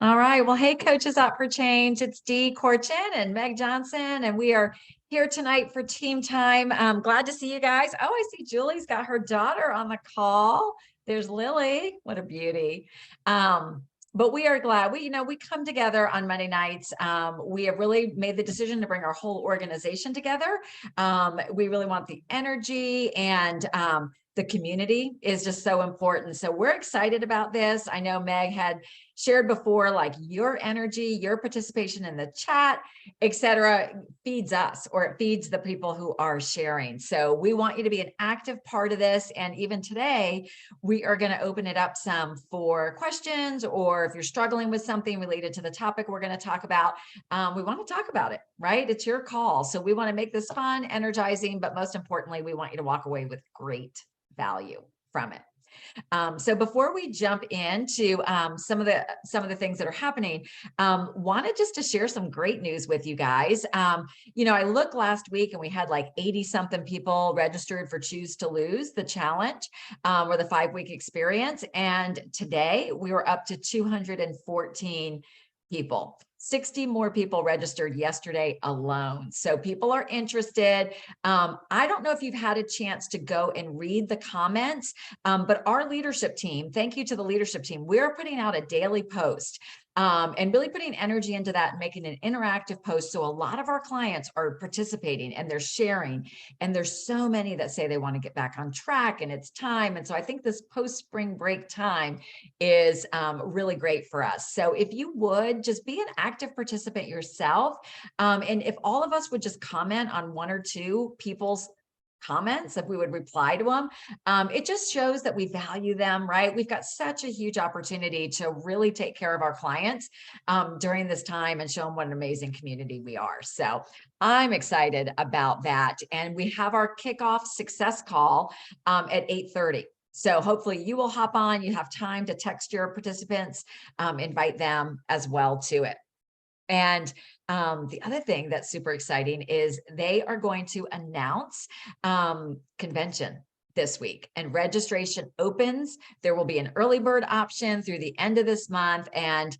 All right. Well, hey, Coaches Up for Change. It's Dee Korchan and Meg Johnson, and we are here tonight for team time. I'm glad to see you guys. Oh, I see Julie's got her daughter on the call. There's Lily. What a beauty. But we are glad we come together on Monday nights. We have really made the decision to bring our whole organization together. We really want the energy and the community is just so important. So we're excited about this. I know Meg had shared before, like your energy, your participation in the chat, etc., feeds us, or it feeds the people who are sharing. So we want you to be an active part of this. And even today, we are going to open it up some for questions, or if you're struggling with something related to the topic we're going to talk about, we want to talk about it, right? It's your call. So we want to make this fun, energizing, but most importantly, we want you to walk away with great value from it. So before we jump into some of the things that are happening, wanted just to share some great news with you guys. I looked last week and we had like 80 something people registered for Choose to Lose, the challenge, or the 5-week experience. And today we were up to 214 people. 60 more people registered yesterday alone. So people are interested. I don't know if you've had a chance to go and read the comments, but our leadership team, thank you to the leadership team, we're putting out a daily post and really putting energy into that and making an interactive post. So a lot of our clients are participating and they're sharing, and there's so many that say they want to get back on track and it's time. And so I think this post-spring break time is really great for us. So if you would just be an active participant yourself, and if all of us would just comment on one or two people's comments, if we would reply to them, it just shows that we value them, right? We've got such a huge opportunity to really take care of our clients during this time and show them what an amazing community we are. So I'm excited about that. And we have our kickoff success call at 8:30. So hopefully you will hop on, you have time to text your participants, invite them as well to it. And the other thing that's super exciting is they are going to announce convention this week, and registration opens. There will be an early bird option through the end of this month. And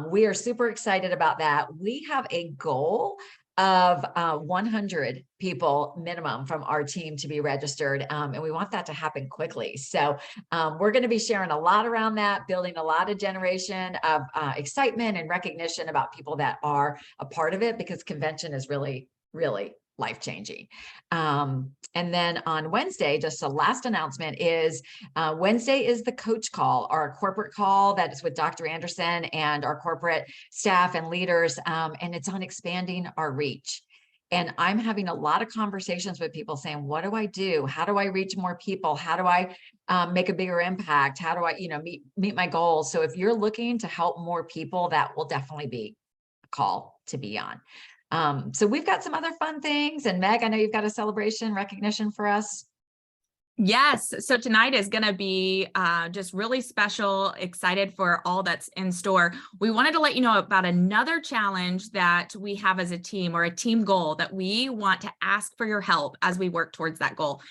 we are super excited about that. We have a goal of 100 people minimum from our team to be registered. And we want that to happen quickly. So we're going to be sharing a lot around that, building a lot of generation of excitement and recognition about people that are a part of it, because convention is really, really life-changing. And then on Wednesday, just a last announcement is Wednesday is the coach call, our corporate call that is with Dr. Anderson and our corporate staff and leaders. And it's on expanding our reach. And I'm having a lot of conversations with people saying, what do I do? How do I reach more people? How do I make a bigger impact? How do I, meet my goals? So if you're looking to help more people, that will definitely be a call to be on. So we've got some other fun things. And Meg, I know you've got a celebration recognition for us. Yes. So tonight is going to be just really special, excited for all that's in store. We wanted to let you know about another challenge that we have as a team, or a team goal that we want to ask for your help as we work towards that goal.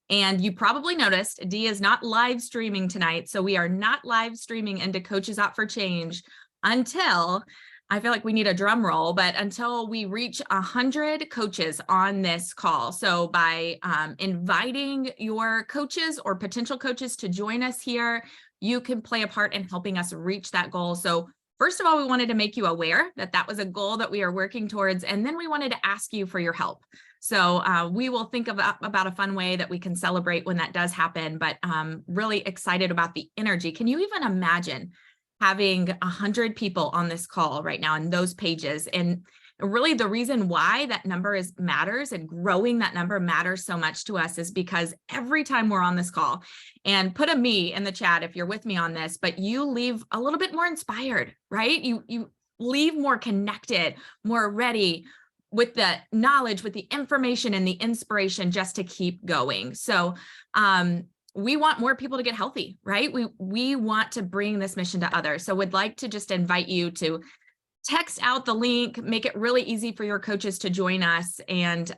And you probably noticed Dee is not live streaming tonight. So we are not live streaming into Coaches Out for Change until, I feel like we need a drum roll, but until we reach 100 coaches on this call. So by inviting your coaches or potential coaches to join us here, you can play a part in helping us reach that goal. So first of all, we wanted to make you aware that that was a goal that we are working towards. And then we wanted to ask you for your help. So we will think about a fun way that we can celebrate when that does happen, but really excited about the energy. Can you even imagine having 100 people on this call right now in those pages? And really the reason why that number matters and growing that number matters so much to us is because every time we're on this call, and put a me in the chat if you're with me on this, but you leave a little bit more inspired, right? You leave more connected, more ready with the knowledge, with the information and the inspiration just to keep going. So we want more people to get healthy, right? We want to bring this mission to others. So we'd like to just invite you to text out the link, make it really easy for your coaches to join us. And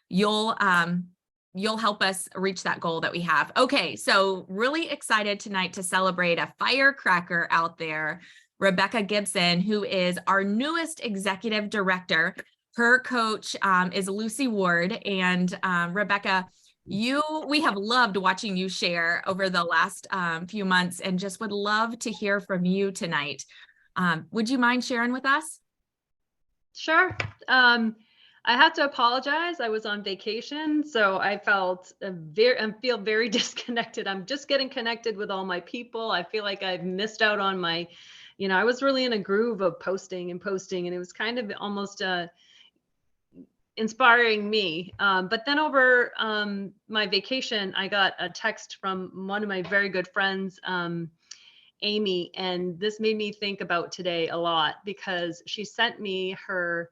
you'll you'll help us reach that goal that we have. Okay, so really excited tonight to celebrate a firecracker out there, Rebecca Gibson, who is our newest executive director. Her coach is Lucy Ward, and Rebecca, we have loved watching you share over the last few months, and just would love to hear from you tonight. Would you mind sharing with us? Sure. I have to apologize. I was on vacation, so I felt I feel very disconnected. I'm just getting connected with all my people. I feel like I've missed out on my, I was really in a groove of posting, and it was kind of almost inspiring me. But then over my vacation, I got a text from one of my very good friends, Amy, and this made me think about today a lot, because she sent me her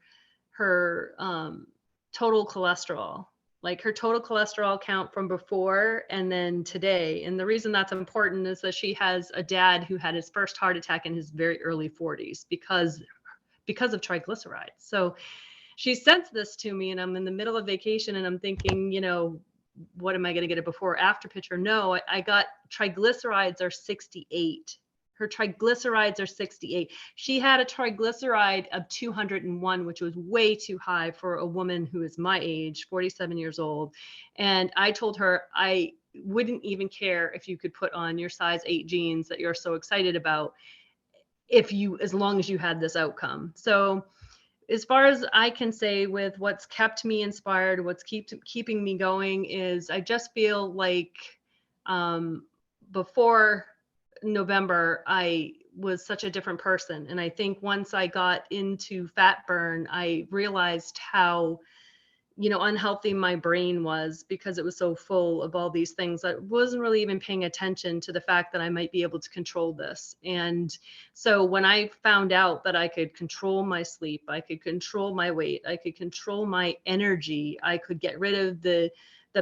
total cholesterol, like her total cholesterol count from before and then today. And the reason that's important is that she has a dad who had his first heart attack in his very early 40s because of triglycerides. So she sent this to me, and I'm in the middle of vacation, and I'm thinking, what am I going to get a before or after picture? No, I got triglycerides are 68. Her triglycerides are 68. She had a triglyceride of 201, which was way too high for a woman who is my age, 47 years old. And I told her I wouldn't even care if you could put on your size 8 jeans that you're so excited about, as long as you had this outcome. So as far as I can say, with what's kept me inspired, what's keeping me going, is I just feel like before November, I was such a different person. And I think once I got into fat burn, I realized how, unhealthy my brain was, because it was so full of all these things. I wasn't really even paying attention to the fact that I might be able to control this. And so when I found out that I could control my sleep, I could control my weight, I could control my energy, I could get rid of the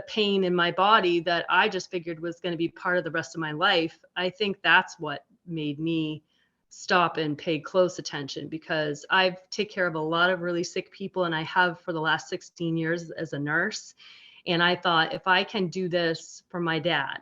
pain in my body that I just figured was going to be part of the rest of my life, I think that's what made me stop and pay close attention, because I've taken care of a lot of really sick people, and I have for the last 16 years as a nurse. And I thought, if I can do this for my dad,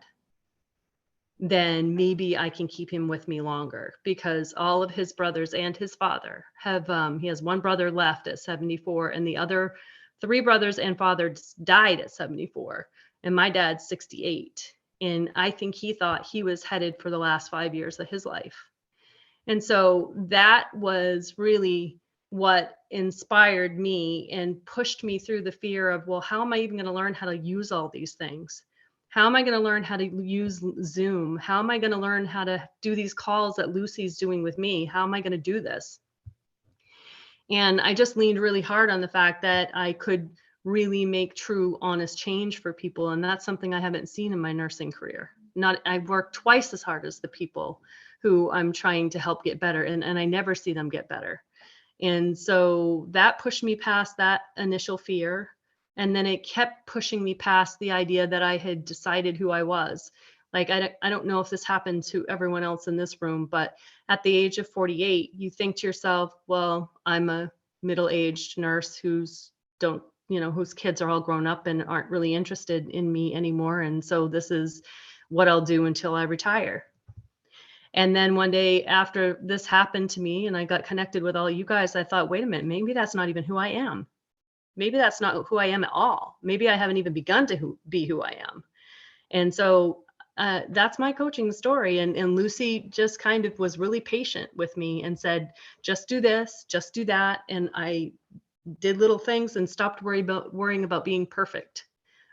then maybe I can keep him with me longer, because all of his brothers and his father have, he has one brother left at 74, and the other 3 brothers and father died at 74, and my dad's 68. And I think he thought he was headed for the last 5 years of his life. And so that was really what inspired me and pushed me through the fear of, well, how am I even going to learn how to use all these things? How am I going to learn how to use Zoom? How am I going to learn how to do these calls that Lucy's doing with me? How am I going to do this? And I just leaned really hard on the fact that I could really make true, honest change for people. And that's something I haven't seen in my nursing career. I've worked twice as hard as the people who I'm trying to help get better, and I never see them get better. And so that pushed me past that initial fear. And then it kept pushing me past the idea that I had decided who I was. Like, I don't know if this happened to everyone else in this room, but at the age of 48, you think to yourself, well, I'm a middle-aged nurse whose kids are all grown up and aren't really interested in me anymore. And so this is what I'll do until I retire. And then one day after this happened to me and I got connected with all you guys, I thought, wait a minute, maybe that's not even who I am. Maybe that's not who I am at all. Maybe I haven't even begun to be who I am. And so that's my coaching story. And Lucy just kind of was really patient with me and said, just do this, just do that. And I did little things and stopped worrying about being perfect.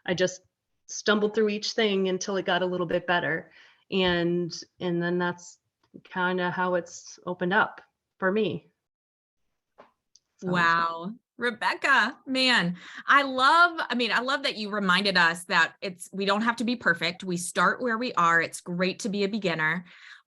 I just stumbled through each thing until it got a little bit better. And then that's kind of how it's opened up for me. So. Wow. Rebecca, man, I love that you reminded us that we don't have to be perfect. We start where we are. It's great to be a beginner,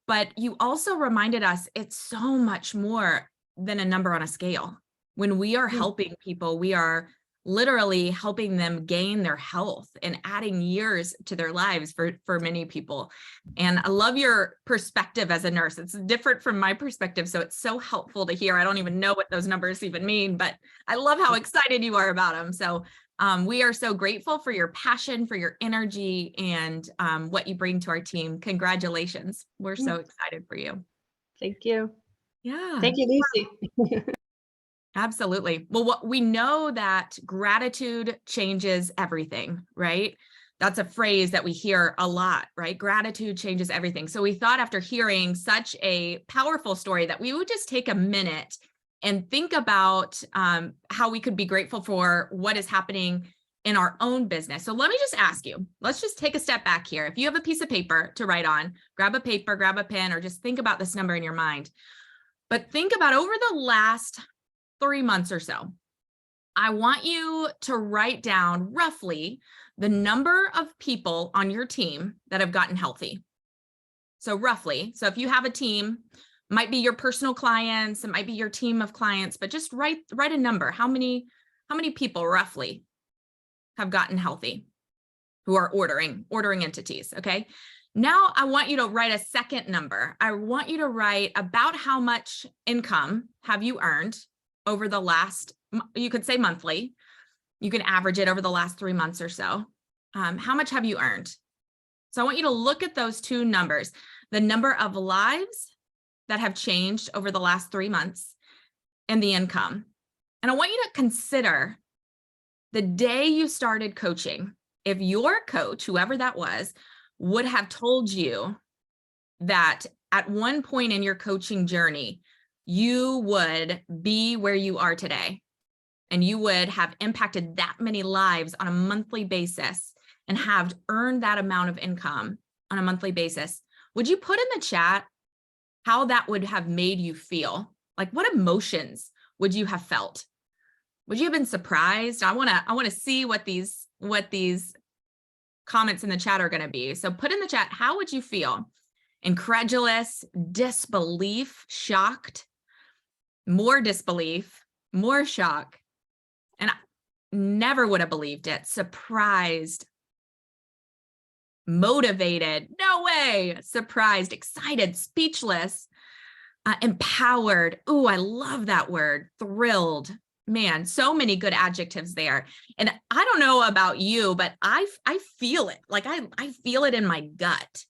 but you also reminded us it's so much more than a number on a scale. When we are helping people, we are literally helping them gain their health and adding years to their lives for many people. And I love your perspective as a nurse. It's different from my perspective. So it's so helpful to hear. I don't even know what those numbers even mean, but I love how excited you are about them. So We are so grateful for your passion, for your energy, and what you bring to our team. Congratulations. We're so excited for you. Thank you. Yeah. Thank you, Lucy. Absolutely. Well, what we know that gratitude changes everything, right? That's a phrase that we hear a lot, right? Gratitude changes everything. So we thought after hearing such a powerful story that we would just take a minute and think about how we could be grateful for what is happening in our own business. So let me just ask you, let's just take a step back here. If you have a piece of paper to write on, grab a paper, grab a pen, or just think about this number in your mind. But think about over the last 3 months or so, I want you to write down roughly the number of people on your team that have gotten healthy. So roughly, so if you have a team, might be your personal clients, it might be your team of clients, but just write a number. How many people roughly have gotten healthy who are ordering entities, okay? Now I want you to write a second number. I want you to write about how much income have you earned over the last, you could say monthly, you can average it over the last 3 months or so. How much have you earned? So I want you to look at those two numbers, the number of lives that have changed over the last 3 months and the income. And I want you to consider the day you started coaching. If your coach, whoever that was, would have told you that at one point in your coaching journey, you would be where you are today, and you would have impacted that many lives on a monthly basis and have earned that amount of income on a monthly basis, would you put in the chat how that would have made you feel? Like, what emotions would you have felt? Would you have been surprised? I want to see what these comments in the chat are going to be. So put in the chat, how would you feel? Incredulous, disbelief, shocked, more disbelief, more shock. And I never would have believed it. Surprised, motivated, no way, surprised, excited, speechless, empowered. Ooh, I love that word, thrilled. Man, so many good adjectives there. And I don't know about you, but I feel it. Like I feel it in my gut.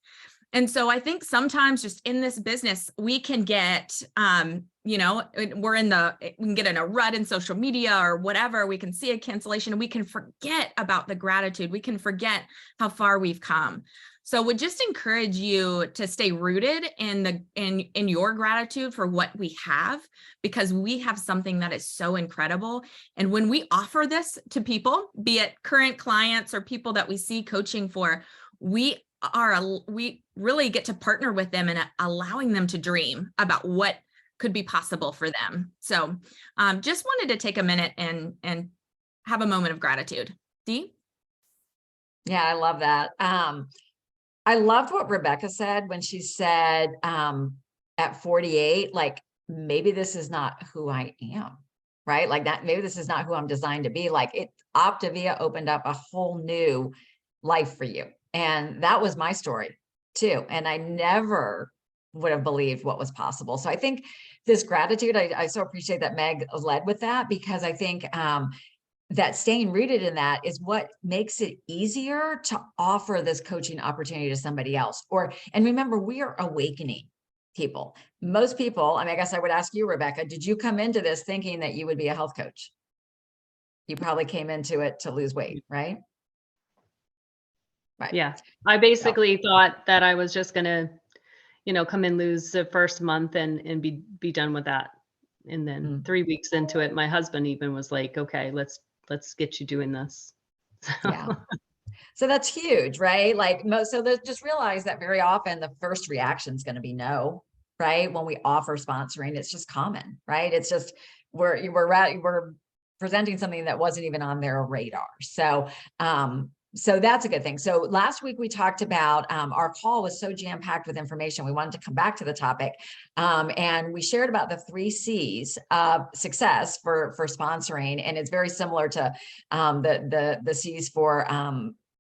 And so I think sometimes just in this business, we can get, we can get in a rut in social media or whatever. We can see a cancellation and we can forget about the gratitude. We can forget how far we've come. So would just encourage you to stay rooted in your gratitude for what we have, because we have something that is so incredible. And when we offer this to people, be it current clients or people that we see coaching for, we really get to partner with them and allowing them to dream about what could be possible for them. So just wanted to take a minute and have a moment of gratitude. Dee? Yeah, I love that. I loved what Rebecca said when she said at 48, like, maybe this is not who I am, right? Like that, maybe this is not who I'm designed to be. Like Optavia opened up a whole new life for you. And that was my story too. And I never would have believed what was possible. So I think this gratitude, I so appreciate that Meg led with that, because I think that staying rooted in that is what makes it easier to offer this coaching opportunity to somebody else. And remember, we are awakening people. Most people, I mean, I guess I would ask you, Rebecca, did you come into this thinking that you would be a health coach? You probably came into it to lose weight, right? Right. Yeah. I basically thought that I was just going to, come and lose the first month and be done with that. And then 3 weeks into it, my husband even was like, okay, let's get you doing this. Yeah. So that's huge, right? Like just realize that very often the first reaction is going to be no, right? When we offer sponsoring, it's just common, right? It's just, we're presenting something that wasn't even on their radar. So that's a good thing. So last week we talked about, our call was so jam-packed with information. We wanted to come back to the topic. And we shared about the 3 C's of success for sponsoring. And it's very similar to the C's for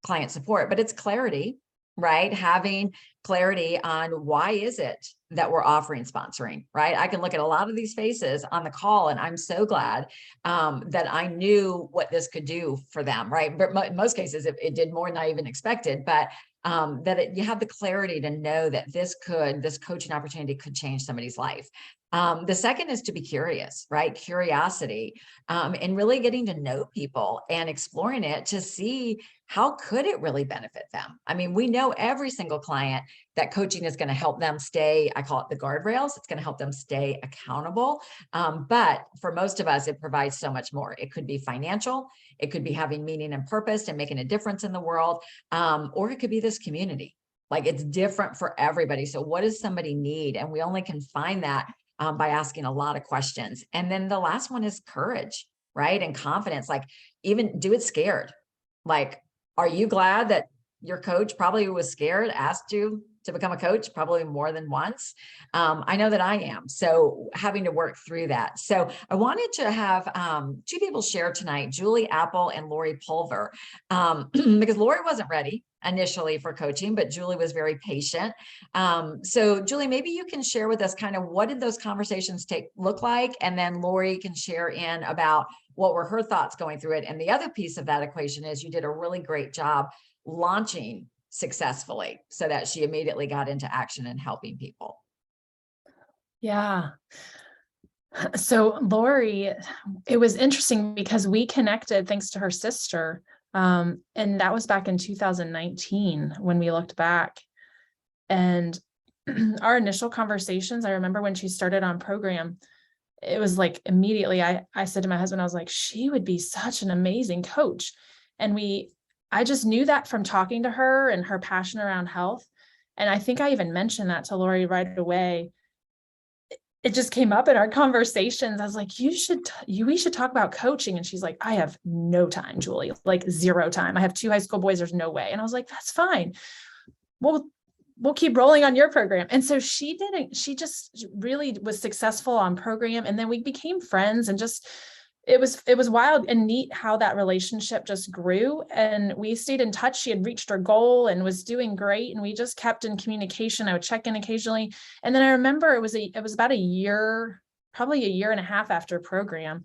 client support, but it's clarity, right? Having clarity on why is it that we're offering sponsoring, right? I can look at a lot of these faces on the call, and I'm so glad that I knew what this could do for them, right? But in most cases, it did more than I even expected, but you have the clarity to know that this coaching opportunity could change somebody's life. The second is to be curious, right? Curiosity, and really getting to know people and exploring it to see how could it really benefit them. I mean, we know every single client that coaching is going to help them stay, I call it the guardrails. It's going to help them stay accountable. But for most of us, it provides so much more. It could be financial. It could be having meaning and purpose and making a difference in the world. Or it could be this community. Like, it's different for everybody. So what does somebody need? And we only can find that by asking a lot of questions. And then the last one is courage, right? And confidence. Like, even do it scared. Like, are you glad that your coach probably was scared, asked you to become a coach probably more than once? I know that I am. So having to work through that. So I wanted to have two people share tonight, Julie Apple and Lori Pulver, because Lori wasn't ready initially for coaching, but Julie was very patient. So Julie, maybe you can share with us kind of what did those conversations look like? And then Lori can share in about what were her thoughts going through it. And the other piece of that equation is you did a really great job launching successfully so that she immediately got into action and helping people. Yeah. So Lori, it was interesting because we connected thanks to her sister. And that was back in 2019 when we looked back. And our initial conversations, I remember when she started on program, it was like immediately I said to my husband, I was like, she would be such an amazing coach. And I just knew that from talking to her and her passion around health. And I think I even mentioned that to Lori right away. It just came up in our conversations. I was like, we should talk about coaching. And she's like, I have no time, Julie, like 0 time. I have 2 high school boys. There's no way. And I was like, that's fine. We'll keep rolling on your program. And so she just really was successful on program. And then we became friends, and just, it was wild and neat how that relationship just grew, and we stayed in touch. She had reached her goal and was doing great, and we just kept in communication. I would check in occasionally. And then I remember it was about a year, probably a year and a half after program.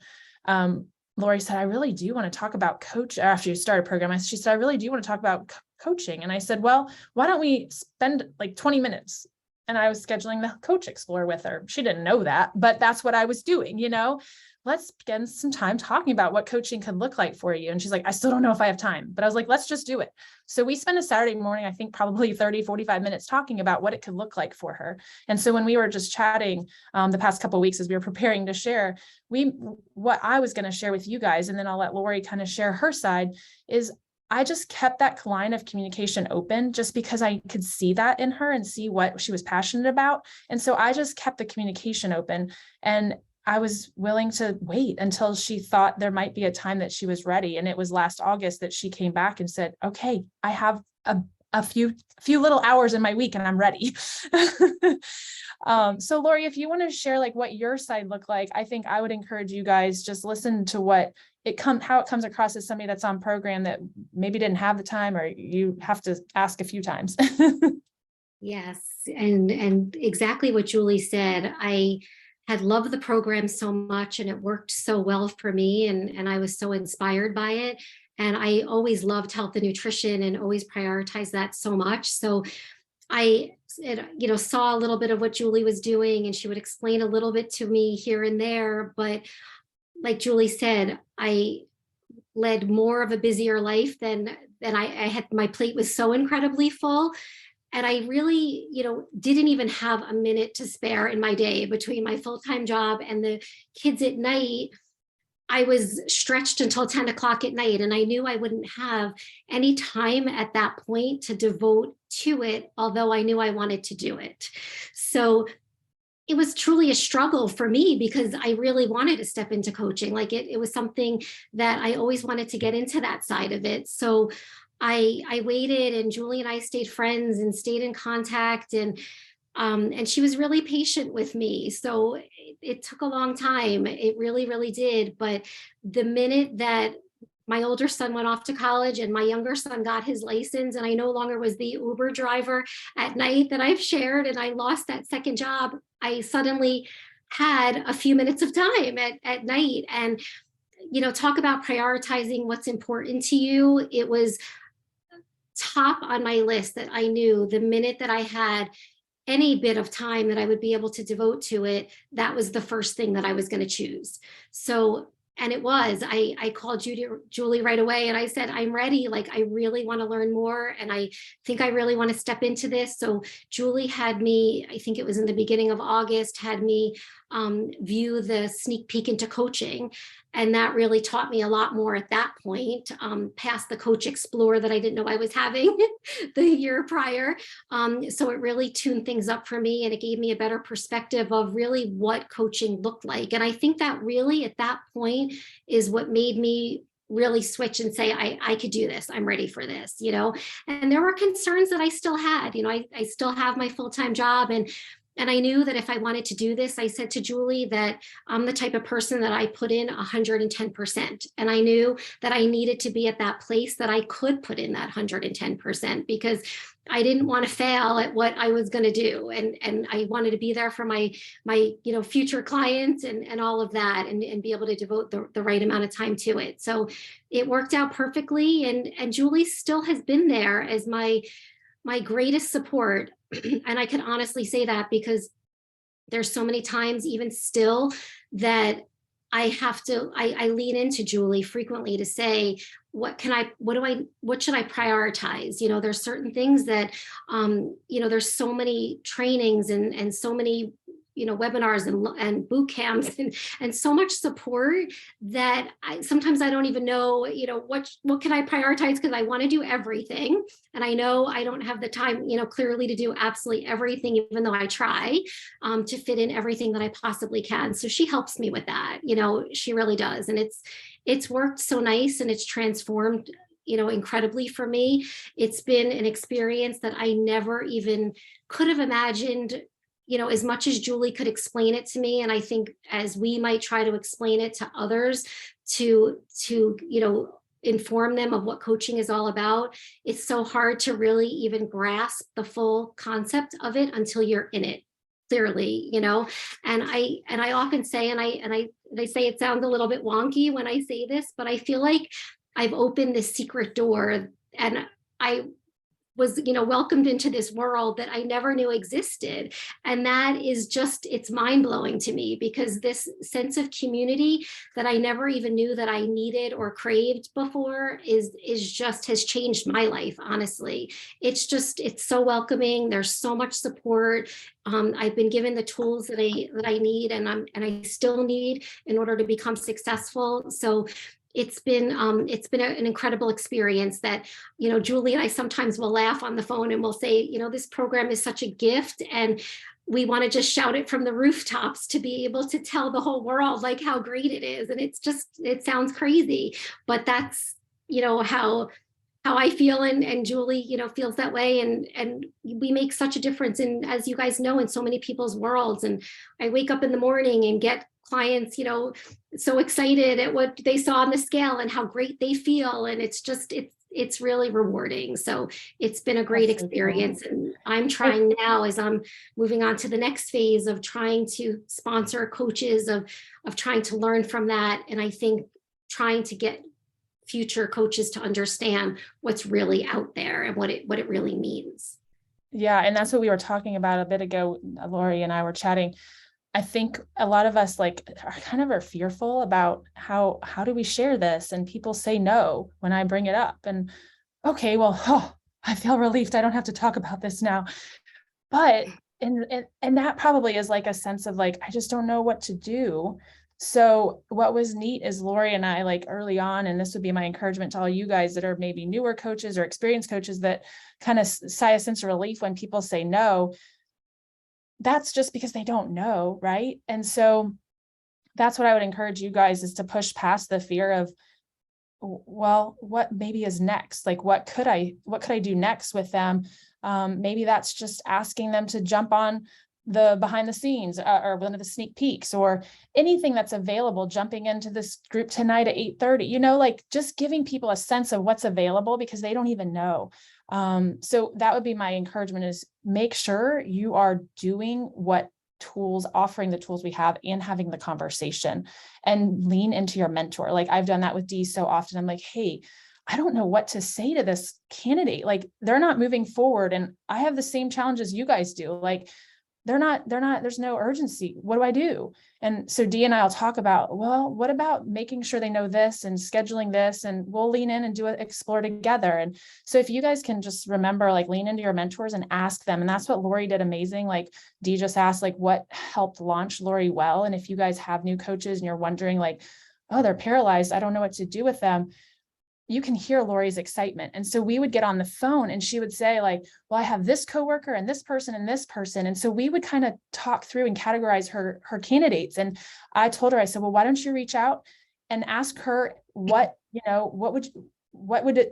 Lori said, I really do want to talk about after you started program. She said, I really do want to talk about coaching. And I said, well, why don't we spend like 20 minutes? And I was scheduling the Coach Explorer with her. She didn't know that, but that's what I was doing, let's spend some time talking about what coaching could look like for you. And she's like, I still don't know if I have time, but I was like, let's just do it. So we spent a Saturday morning, I think probably 30, 45 minutes talking about what it could look like for her. And so when we were just chatting the past couple of weeks, as we were preparing to share, what I was going to share with you guys, and then I'll let Lori kind of share her side, is I just kept that line of communication open just because I could see that in her and see what she was passionate about. And so I just kept the communication open, and I was willing to wait until she thought there might be a time that she was ready. And it was last August that she came back and said, okay, I have a few little hours in my week and I'm ready. So Lori, if you want to share like what your side looked like, I think I would encourage you guys just listen to how it comes across as somebody that's on program that maybe didn't have the time, or you have to ask a few times. Yes. And exactly what Julie said. I had loved the program so much, and it worked so well for me. And I was so inspired by it. And I always loved health and nutrition and always prioritized that so much. So I saw a little bit of what Julie was doing, and she would explain a little bit to me here and there. But like Julie said, I led more of a busier life than I had. My plate was so incredibly full. And I really, didn't even have a minute to spare in my day between my full-time job and the kids at night. I was stretched until 10 o'clock at night, and I knew I wouldn't have any time at that point to devote to it, although I knew I wanted to do it. So it was truly a struggle for me because I really wanted to step into coaching. Like it was something that I always wanted to get into that side of it. So I waited, and Julie and I stayed friends and stayed in contact, and she was really patient with me. So it took a long time. It really, really did. But the minute that my older son went off to college and my younger son got his license, and I no longer was the Uber driver at night that I've shared, and I lost that second job, I suddenly had a few minutes of time at night. And, talk about prioritizing what's important to you. It was top on my list that I knew the minute that I had any bit of time that I would be able to devote to it, that was the first thing that I was going to choose. So, and it was, I called Julie right away and I said, I'm ready. Like, I really want to learn more. And I think I really want to step into this. So Julie had me, I think it was in the beginning of August, had me view the sneak peek into coaching. And that really taught me a lot more at that point, past the Coach Explore that I didn't know I was having the year prior. So it really tuned things up for me, and it gave me a better perspective of really what coaching looked like. And I think that really at that point is what made me really switch and say, I could do this. I'm ready for this, and there were concerns that I still had, I still have my full-time job, and I knew that if I wanted to do this, I said to Julie that I'm the type of person that I put in 110%. And I knew that I needed to be at that place that I could put in that 110%, because I didn't want to fail at what I was going to do. And I wanted to be there for my future clients and all of that, and be able to devote the right amount of time to it. So it worked out perfectly. And Julie still has been there as my greatest support. And I can honestly say that because there's so many times even still that I lean into Julie frequently to say, what should I prioritize? There's certain things that, there's so many trainings and so many, webinars and boot camps and so much support that sometimes I don't even know, what can I prioritize, because I want to do everything. And I know I don't have the time, clearly to do absolutely everything, even though I try to fit in everything that I possibly can. So she helps me with that. She really does. And it's worked so nice, and it's transformed incredibly for me. It's been an experience that I never even could have imagined, as much as Julie could explain it to me. And I think as we might try to explain it to others to inform them of what coaching is all about, it's so hard to really even grasp the full concept of it until you're in it clearly, and I often say, and I say it sounds a little bit wonky when I say this, but I feel like I've opened this secret door, and I was, welcomed into this world that I never knew existed. And that is just, it's mind blowing to me, because this sense of community that I never even knew that I needed or craved before has changed my life. Honestly, it's so welcoming. There's so much support. I've been given the tools that I need, and I still need in order to become successful. So it's been an incredible experience that, Julie and I sometimes will laugh on the phone and we'll say, this program is such a gift, and we want to just shout it from the rooftops to be able to tell the whole world like how great it is. And it sounds crazy, but that's, how I feel, and Julie, feels that way. And we make such a difference in, as you guys know, in so many people's worlds. And I wake up in the morning and get clients, so excited at what they saw on the scale and how great they feel. And it's really rewarding. So it's been a great experience. And I'm trying now, as I'm moving on to the next phase of trying to sponsor coaches, of trying to learn from that. And I think trying to get future coaches to understand what's really out there and what it really means. Yeah. And that's what we were talking about a bit ago. Lori and I were chatting. I think a lot of us are fearful about how do we share this, and people say no when I bring it up, and okay, well, I feel relieved. I don't have to talk about this now. But and that probably is like a sense of I just don't know what to do. So what was neat is Lori and I, early on, and this would be my encouragement to all you guys that are maybe newer coaches or experienced coaches that kind of sigh a sense of relief when people say no. That's just because they don't know, right? And so that's what I would encourage you guys, is to push past the fear of, well, what maybe is next? What could I do next with them? Maybe that's just asking them to jump on the behind the scenes or one of the sneak peeks or anything that's available, jumping into this group tonight at 8:30, like just giving people a sense of what's available because they don't even know. So that would be my encouragement, is make sure you are doing offering the tools we have and having the conversation, and lean into your mentor. Like I've done that with Dee so often. I'm like, hey, I don't know what to say to this candidate. Like they're not moving forward and I have the same challenges you guys do. Like they're not, there's no urgency. What do I do? And so Dee and I'll talk about, well, what about making sure they know this and scheduling this, and we'll lean in and explore together. And so if you guys can just remember, like lean into your mentors and ask them. And that's what Lori did amazing. Like Dee just asked, like what helped launch Lori well. And if you guys have new coaches and you're wondering like, oh, they're paralyzed, I don't know what to do with them, you can hear Lori's excitement. And so we would get on the phone and she would say like, well, I have this coworker and this person and this person. And so we would kind of talk through and categorize her candidates. And I told her, I said, well, why don't you reach out and ask her what would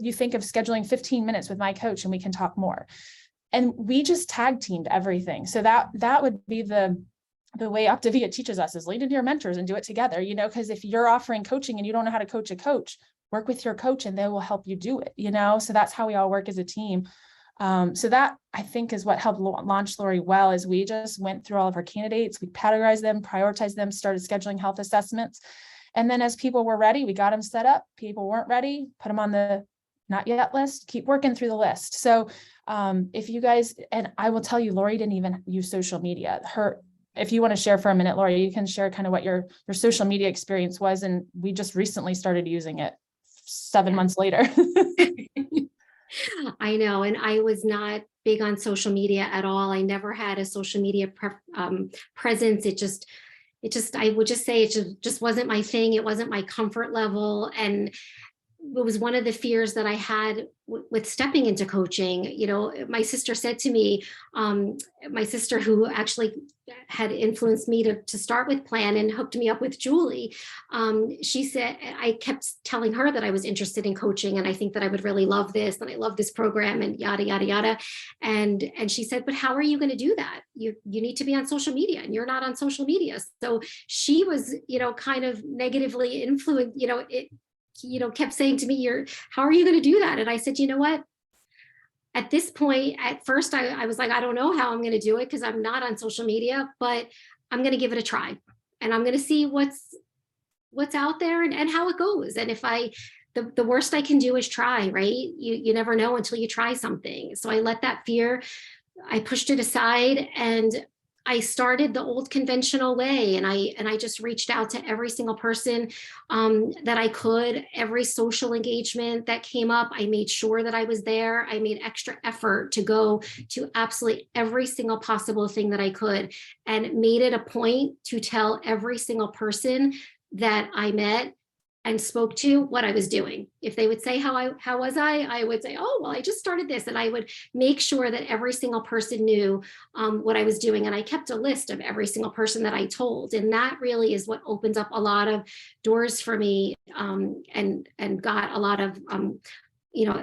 you think of scheduling 15 minutes with my coach and we can talk more. And we just tag teamed everything. So that would be the way Optavia teaches us, is lean into your mentors and do it together, because if you're offering coaching and you don't know how to coach a coach, work with your coach and they will help you do it, so that's how we all work as a team. So that I think is what helped launch Lori well, is we just went through all of our candidates, we categorized them, prioritized them, started scheduling health assessments. And then as people were ready, we got them set up. People weren't ready, put them on the not yet list, keep working through the list. So if you guys, and I will tell you, Lori didn't even use social media. If you want to share for a minute, Lori, you can share kind of what your social media experience was. And we just recently started using it 7 months later. I know. And I was not big on social media at all. I never had a social media presence. I would just say it just wasn't my thing. It wasn't my comfort level. And it was one of the fears that I had with stepping into coaching. My sister said to me, my sister who actually had influenced me to start with Plan and hooked me up with Julie. She said, I kept telling her that I was interested in coaching and I think that I would really love this and I love this program and yada, yada, yada. And she said, but how are you going to do that? You need to be on social media and you're not on social media. So she was, kind of negatively influenced, kept saying to me, how are you going to do that? And I said, you know what? At this point, at first, I was like, I don't know how I'm going to do it because I'm not on social media, but I'm going to give it a try. And I'm going to see what's out there and how it goes. And if the worst I can do is try, right? You never know until you try something. So I let that fear, I pushed it aside and I started the old conventional way, and I just reached out to every single person that I could. Every social engagement that came up, I made sure that I was there. I made extra effort to go to absolutely every single possible thing that I could, and made it a point to tell every single person that I met and spoke to what I was doing. If they would say, how was I would say, oh, well, I just started this. And I would make sure that every single person knew what I was doing. And I kept a list of every single person that I told. And that really is what opens up a lot of doors for me and got a lot of,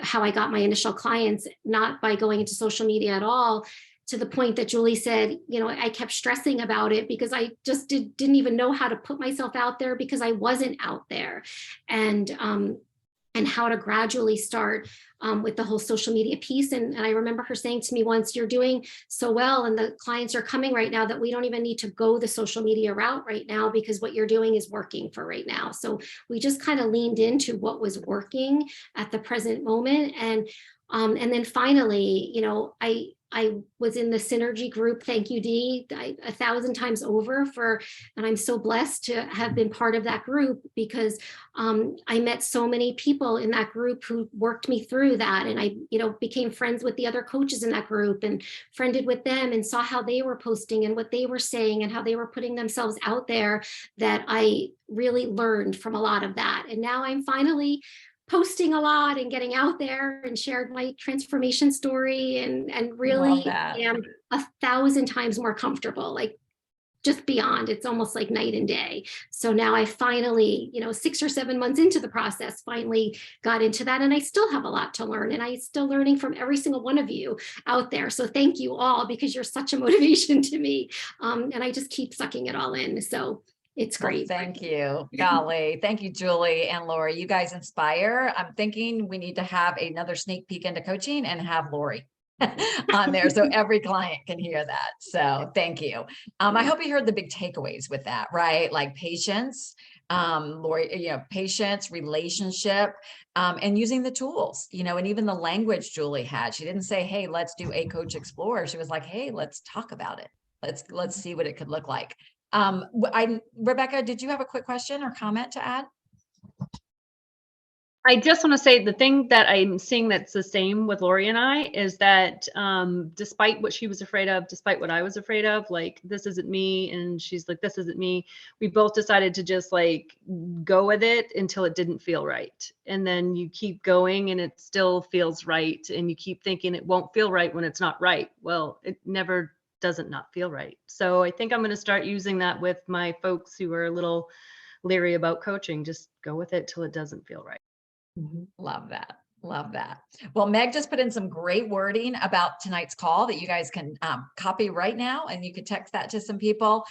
how I got my initial clients, not by going into social media at all, to the point that Julie said, I kept stressing about it because I just didn't even know how to put myself out there because I wasn't out there, and how to gradually start with the whole social media piece. And I remember her saying to me once, you're doing so well and the clients are coming right now that we don't even need to go the social media route right now because what you're doing is working for right now. So we just kind of leaned into what was working at the present moment. And then finally, I was in the Synergy group. Thank you, Dee, 1,000 times over and I'm so blessed to have been part of that group because I met so many people in that group who worked me through that. And I, became friends with the other coaches in that group and friended with them and saw how they were posting and what they were saying and how they were putting themselves out there, that I really learned from a lot of that. And now I'm finally posting a lot and getting out there and shared my transformation story and really am 1,000 times more comfortable. Like just beyond. It's almost like night and day. So now I finally, 6 or 7 months into the process, finally got into that. And I still have a lot to learn. And I'm still learning from every single one of you out there. So thank you all, because you're such a motivation to me. And I just keep sucking it all in. So it's great. Well, thank you. Golly. Thank you, Julie and Lori. You guys inspire. I'm thinking we need to have another sneak peek into coaching and have Lori on there so every client can hear that. So thank you. I hope you heard the big takeaways with that, right? Like patience, Lori, patience, relationship, and using the tools, and even the language Julie had. She didn't say, hey, let's do a coach explore. She was like, hey, let's talk about it. Let's see what it could look like. Rebecca, did you have a quick question or comment to add? I just want to say the thing that I'm seeing that's the same with Lori and I is that despite what she was afraid of, despite what I was afraid of, like, this isn't me, and she's like, this isn't me, we both decided to just like go with it until it didn't feel right. And then you keep going and it still feels right. And you keep thinking it won't feel right when it's not right. Well, it never doesn't not feel right. So I think I'm going to start using that with my folks who are a little leery about coaching. Just go with it till it doesn't feel right. Love that. Love that. Well, Meg just put in some great wording about tonight's call that you guys can copy right now, and you can text that to some people.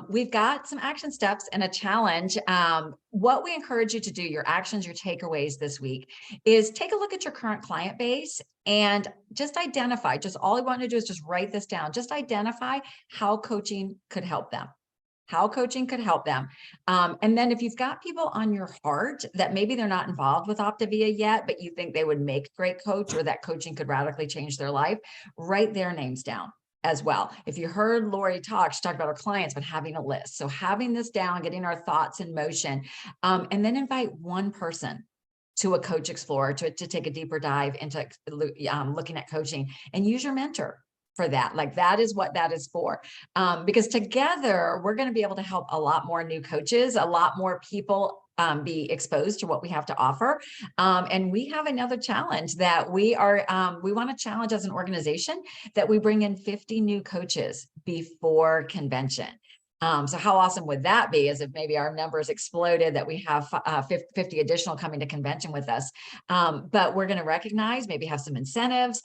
We've got some action steps and a challenge. What we encourage you to do, your actions, your takeaways this week, is take a look at your current client base and just identify, all we want to do is just write this down. Just identify how coaching could help them. How coaching could help them. And then if you've got people on your heart that maybe they're not involved with Optavia yet, but you think they would make a great coach, or that coaching could radically change their life, write their names down as well. If you heard Lori talk, she talked about her clients, but having a list. So having this down, getting our thoughts in motion, and then invite one person to a coach explorer to take a deeper dive into looking at coaching, and use your mentor for that. Like, that is what that is for. Because together we're going to be able to help a lot more new coaches, a lot more people be exposed to what we have to offer. And we have another challenge that we want to challenge as an organization, that we bring in 50 new coaches before convention. So how awesome would that be, as if maybe our numbers exploded, that we have 50 additional coming to convention with us. But we're going to recognize, maybe have some incentives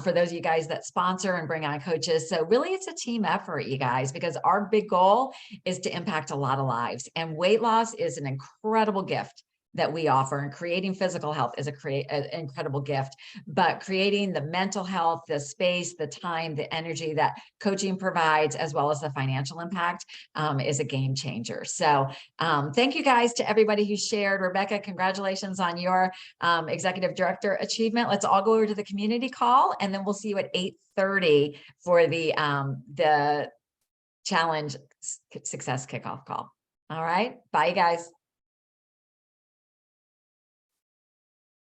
for those of you guys that sponsor and bring on coaches. So really it's a team effort, you guys, because our big goal is to impact a lot of lives, and weight loss is an incredible gift that we offer, and creating physical health is an incredible gift, but creating the mental health, the space, the time, the energy that coaching provides, as well as the financial impact, is a game changer. So thank you guys to everybody who shared. Rebecca, congratulations on your executive director achievement. Let's all go over to the community call, and then we'll see you at 8:30 for the challenge success kickoff call. All right, bye you guys.